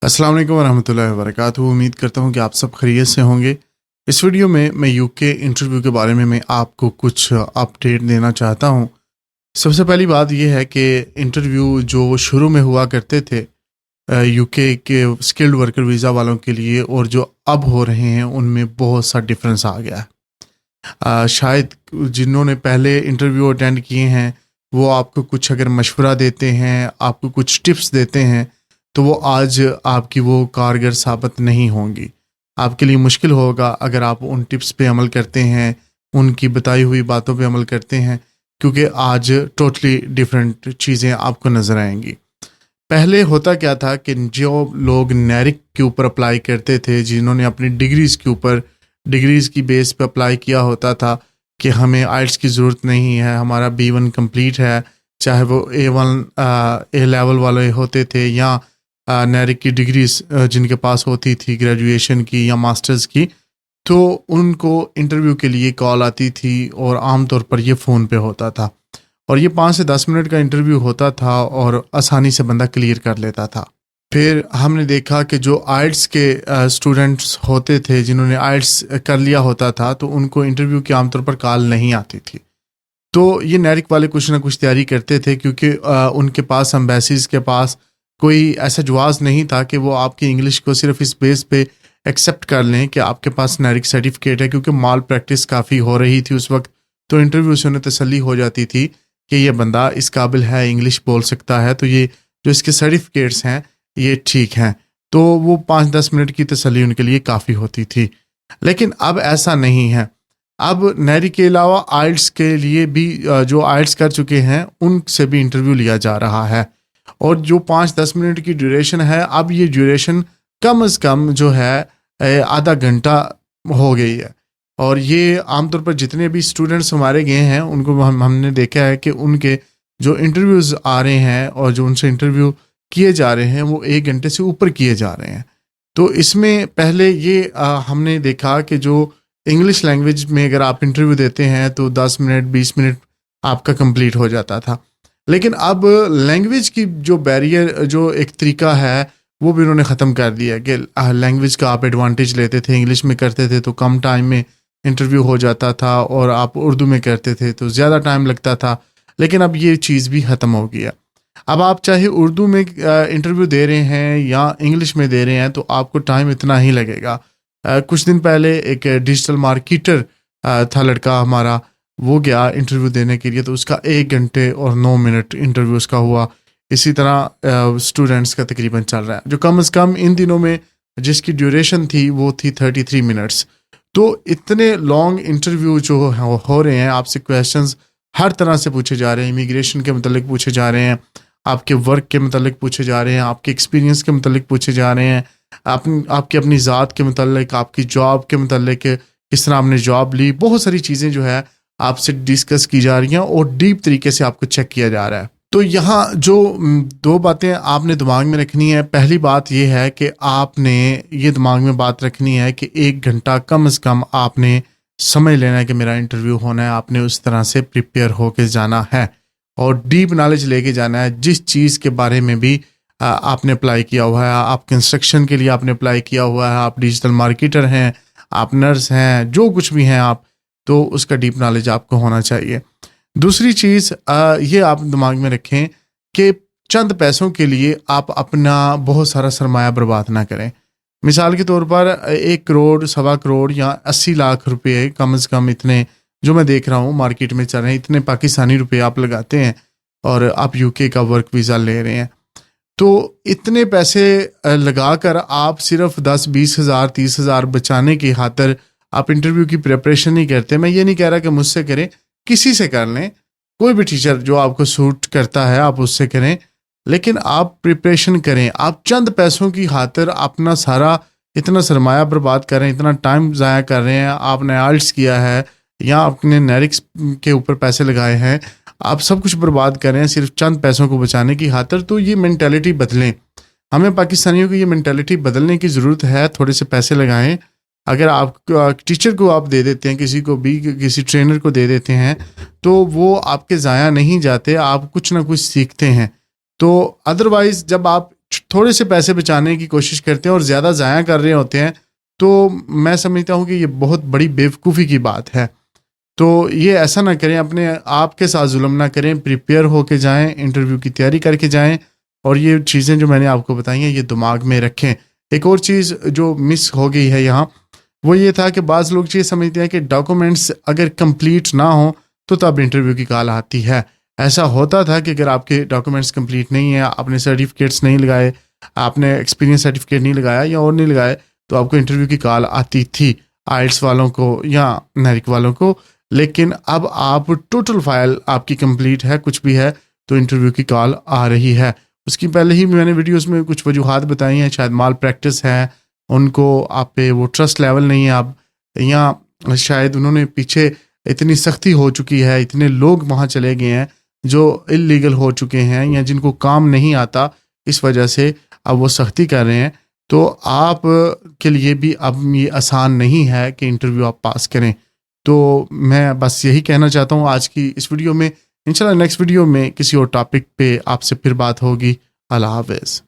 अस्सलाम वालेकुम वरहमतुल्लाहि वबरकातुहू। उम्मीद करता हूँ कि आप सब खैरियत से होंगे। इस वीडियो में मैं यूके इंटरव्यू के बारे में मैं आपको कुछ अपडेट देना चाहता हूँ। सबसे पहली बात यह है कि इंटरव्यू जो शुरू में हुआ करते थे यूके के स्किल्ड वर्कर वीज़ा वालों के लिए और जो अब हो रहे हैं उनमें बहुत सा डिफरेंस आ गया है। शायद जिन्होंने पहले इंटरव्यू अटेंड किए हैं वो आपको कुछ अगर मशवरा देते हैं, आपको कुछ टिप्स देते हैं, तो वो आज आपकी वो कारगर साबित नहीं होंगी। आपके लिए मुश्किल होगा अगर आप उन टिप्स पे अमल करते हैं, उनकी बताई हुई बातों पे अमल करते हैं, क्योंकि आज टोटली डिफरेंट चीज़ें आपको नज़र आएंगी। पहले होता क्या था कि जो लोग नेरिक के ऊपर अप्लाई करते थे, जिन्होंने अपनी डिग्रीज़ के ऊपर डिग्रीज़ की बेस पे अप्लाई किया होता था कि हमें आइल्स की ज़रूरत नहीं है, हमारा B1 कंप्लीट है, चाहे वो A1 ए लेवल वाले होते थे या नेरिक की डिग्रीज जिनके पास होती थी ग्रेजुएशन की या मास्टर्स की, तो उनको इंटरव्यू के लिए कॉल आती थी और आमतौर पर ये फ़ोन पे होता था और ये 5 से 10 मिनट का इंटरव्यू होता था और आसानी से बंदा क्लियर कर लेता था। फिर हमने देखा कि जो आइल्स के स्टूडेंट्स होते थे, जिन्होंने आइल्स कर लिया होता था, तो उनको इंटरव्यू की आमतौर पर कॉल नहीं आती थी। तो ये नेरिक वाले कुछ ना कुछ तैयारी करते थे, क्योंकि उनके पास एम्बेसीज के पास कोई ऐसा जवाज़ नहीं था कि वो आपकी इंग्लिश को सिर्फ इस बेस पे एक्सेप्ट कर लें कि आपके पास नेरिक सर्टिफिकेट है, क्योंकि माल प्रैक्टिस काफ़ी हो रही थी उस वक्त। तो इंटरव्यू से उन्हें तसल्ली हो जाती थी कि ये बंदा इस काबिल है, इंग्लिश बोल सकता है, तो ये जो इसके सर्टिफिकेट्स हैं ये ठीक हैं। तो वो 5-10 मिनट की तसल्ली उनके लिए काफ़ी होती थी। लेकिन अब ऐसा नहीं है। अब नेरिक के अलावा आइल्स के लिए भी जो आइल्स कर चुके हैं उनसे भी इंटरव्यू लिया जा रहा है, और जो 5-10 मिनट की ड्यूरेशन है, अब ये ड्यूरेशन कम से कम जो है आधा घंटा हो गई है। और ये आमतौर पर जितने भी स्टूडेंट्स हमारे गए हैं उनको हमने देखा है कि उनके जो इंटरव्यूज़ आ रहे हैं और जो उनसे इंटरव्यू किए जा रहे हैं वो 1 घंटे से ऊपर किए जा रहे हैं। तो इसमें पहले ये हमने देखा कि जो इंग्लिश लैंग्वेज में अगर आप इंटरव्यू देते हैं तो 10 मिनट 20 मिनट आपका कंप्लीट हो जाता था। लेकिन अब लैंग्वेज की जो बैरियर, जो एक तरीका है, वो भी उन्होंने ख़त्म कर दिया कि लैंग्वेज का आप एडवांटेज लेते थे। इंग्लिश में करते थे तो कम टाइम में इंटरव्यू हो जाता था, और आप उर्दू में करते थे तो ज़्यादा टाइम लगता था। लेकिन अब ये चीज़ भी ख़त्म हो गया। अब आप चाहे उर्दू में इंटरव्यू दे रहे हैं या इंग्लिश में दे रहे हैं तो आपको टाइम इतना ही लगेगा। कुछ दिन पहले एक डिजिटल मार्केटर था लड़का हमारा, वो गया इंटरव्यू देने के लिए, तो उसका 1 घंटे और 9 मिनट इंटरव्यू उसका हुआ। इसी तरह स्टूडेंट्स का तकरीबन चल रहा है, जो कम से कम इन दिनों में जिसकी ड्यूरेशन थी वो थी 33 मिनट्स। तो इतने लॉन्ग इंटरव्यू जो हो रहे हैं, आपसे क्वेश्चंस हर तरह से पूछे जा रहे हैं, इमिग्रेशन के मतलब पूछे जा रहे हैं, आपके वर्क के मतलब पूछे जा रहे हैं, आपके एक्सपीरियंस के मतलब पूछे जा रहे हैं, आपकी अपनी ज़ात के मतलब, आपकी जॉब के मतलब किस तरह आपने जॉब ली, बहुत सारी चीज़ें जो है आपसे डिस्कस की जा रही हैं और डीप तरीके से आपको चेक किया जा रहा है। तो यहाँ जो 2 बातें आपने दिमाग में रखनी है। पहली बात यह है कि आपने ये दिमाग में बात रखनी है कि 1 घंटा कम से कम आपने समझ लेना है कि मेरा इंटरव्यू होना है। आपने उस तरह से प्रिपेयर होकर जाना है और डीप नॉलेज लेके जाना है। जिस चीज़ के बारे में भी आपने अप्लाई किया हुआ है, आप कंस्ट्रक्शन के लिए आपने अप्लाई किया हुआ है, आप डिजिटल मार्केटर हैं, आप नर्स हैं, जो कुछ भी हैं आप, तो उसका डीप नॉलेज आपको होना चाहिए। दूसरी चीज़ ये आप दिमाग में रखें कि चंद पैसों के लिए आप अपना बहुत सारा सरमाया बर्बाद ना करें। मिसाल के तौर पर 1 करोड़, 1.25 करोड़ या 80 लाख रुपए कम से कम, इतने जो मैं देख रहा हूँ मार्केट में चल रहे हैं, इतने पाकिस्तानी रुपए आप लगाते हैं और आप यूके का वर्क वीज़ा ले रहे हैं। तो इतने पैसे लगाकर आप सिर्फ 10-20 हज़ार 30 हज़ार बचाने की खातिर आप इंटरव्यू की प्रिपरेशन नहीं करते। मैं ये नहीं कह रहा कि मुझसे करें, किसी से कर लें, कोई भी टीचर जो आपको सूट करता है आप उससे करें, लेकिन आप प्रिपरेशन करें। आप चंद पैसों की खातिर अपना सारा इतना सरमाया बर्बाद कर रहे हैं, इतना टाइम ज़ाया कर रहे हैं। आपने आइल्स किया है या अपने नेरिक्स के ऊपर पैसे लगाए हैं, आप सब कुछ बर्बाद कर रहे हैं सिर्फ चंद पैसों को बचाने की खातिर। तो ये मेंटालिटी बदलें। हमें पाकिस्तानियों की ये मेंटालिटी बदलने की ज़रूरत है। थोड़े से पैसे लगाएं। अगर आप टीचर को आप दे देते हैं, किसी को भी, किसी ट्रेनर को दे देते हैं, तो वो आपके ज़ाया नहीं जाते, आप कुछ ना कुछ सीखते हैं। तो अदरवाइज़ जब आप تھوڑے سے پیسے بچانے کی کوشش کرتے ہیں اور زیادہ ضائع کر رہے ہوتے ہیں، تو میں سمجھتا ہوں کہ یہ بہت بڑی بیوقوفی کی بات ہے۔ تو یہ ایسا نہ کریں، اپنے آپ کے ساتھ ظلم نہ کریں، پریپیئر ہو کے جائیں، انٹرویو کی تیاری کر کے جائیں، اور یہ چیزیں جو میں نے آپ کو بتائی ہیں یہ دماغ میں رکھیں۔ ایک اور چیز جو مس ہو گئی ہے یہاں، وہ یہ تھا کہ بعض لوگ یہ سمجھتے ہیں کہ ڈاکومنٹس اگر کمپلیٹ نہ ہوں تو تب انٹرویو کی کال آتی ہے۔ ایسا ہوتا تھا کہ اگر آپ کے ڈاکومنٹس کمپلیٹ نہیں ہیں، آپ نے سرٹیفکیٹس نہیں لگائے، آپ نے ایکسپیرینس سرٹیفکیٹ نہیں لگایا یا اور نہیں لگائے، تو آپ کو انٹرویو کی کال آتی تھی، آئلٹس والوں کو یا نیرک والوں کو۔ لیکن اب آپ ٹوٹل فائل آپ کی کمپلیٹ ہے، کچھ بھی ہے، تو انٹرویو کی کال آ رہی ہے۔ اس کی پہلے ہی میں نے ویڈیوز میں کچھ وجوہات بتائی ہیں، شاید مال پریکٹس ہے، ان کو آپ پہ وہ ٹرسٹ لیول نہیں ہے اب، یا شاید انہوں نے پیچھے اتنی سختی ہو چکی ہے، اتنے لوگ وہاں چلے گئے ہیں جو اللیگل ہو چکے ہیں یا جن کو کام نہیں آتا، اس وجہ سے اب وہ سختی کر رہے ہیں۔ تو آپ کے لیے بھی اب یہ آسان نہیں ہے کہ انٹرویو آپ پاس کریں۔ تو میں بس یہی کہنا چاہتا ہوں آج کی اس ویڈیو میں۔ انشاءاللہ نیکسٹ ویڈیو میں کسی اور ٹاپک پہ آپ سے پھر بات ہوگی۔ اللہ حافظ۔